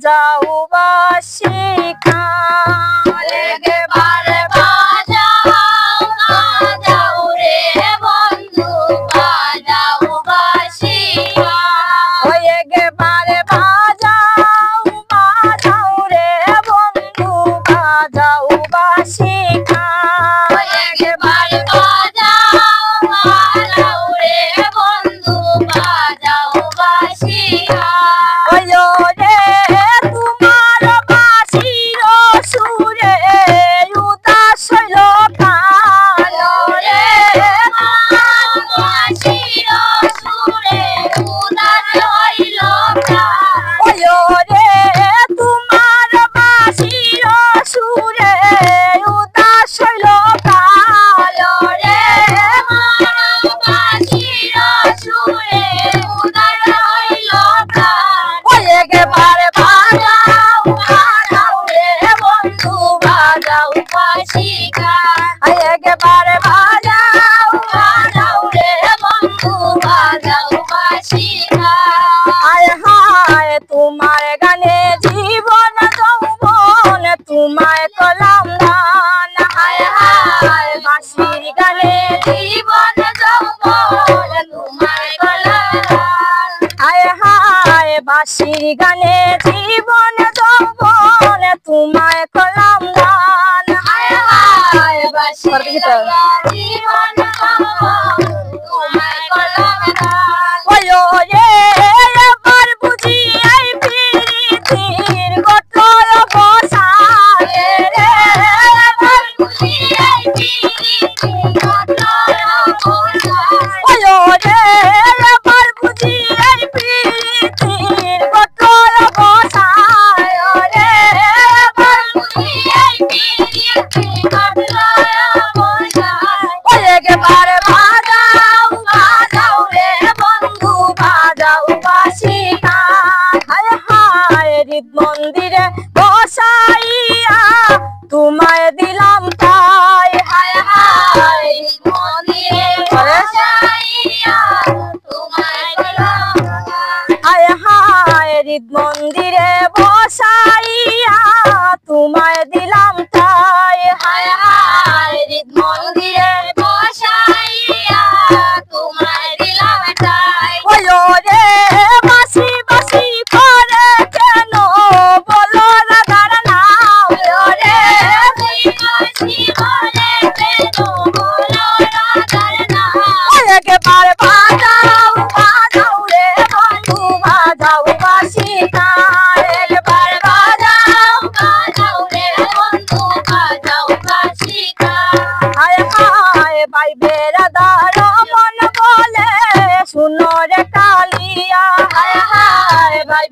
বাজাও বাঁশি খান একবারে বাজাও বাজাও রে বন্ধু বাজাও বাঁশি ওই একবারে বাজাও বাজাও রে বন্ধু বাজাও বাঁশি খান একবারে বাজাও বাজাও রে বন্ধু বাজাও বাঁশি ওই রে তোমার বাঁশির সুরে উদাস হইল প্রাণ রে বাঁশির সুরে উদাস হইল প্রাণ ওই রে তোমার বাঁশির সুরে উদাস হইল প্রাণ রে বাঁশির সুরে উদাস হইল প্রাণ ওই একবারে বাজাও বাজাও রে বন্ধু বাজাও বাঁশি ওই একবারে বাজাও বাজাও রে বন্ধু বাজাও বাঁশি হায় হায় তোমার গানে জীবন যৌবন তোমায় কলাম দান হায় হায় বাঁশির গানে জীবন যৌবন তোমায় কলাম হায় হায় বাঁশির গানে জীবন যৌবন তোমায় কলাম দান হায় হায় বাঁশি জীবন যৌবন তোমায় কলাম ওই রে এবার বুঝি এই প্রীতির গোটল বসান রে এবার খুশি এই প্রীতি গোটল বসান ওই রে এবার বুঝি এই প্রীতির গোটল বসান রে এবার খুশি এই প্রীতি গোটল বসান ওই একবার বাজাও বাজাও রে বন্ধু বাজাও বাঁশি হায় হায় হৃদ মন্দিরে বসাইয়া তোমায় দিলাম তাই হায় হায় মন্দিরে বসাইয়া তোমায় কলাম হায় হায় হৃদ মন্দিরে বসাইয়া তোমায় দিলাম তাই হায় হায় হৃদ মন্দিরে বসাইয়া তোমায় দিলাম তাই ওই রে বাঁশি বাঁশি করে কেন বলো রাধার নাম রে বাঁশি বলে কেন বলো রাধার নাম ওই একবার বাজাও বাজাও রে বন্ধু বাজাও বাঁশি একবার বাজাও বাজাও রে বন্ধু বাজাও বাঁশি হায় হায় ভাই বেড়াদার মন বলে শুনো রে কালিয়া হায় হায় ভাই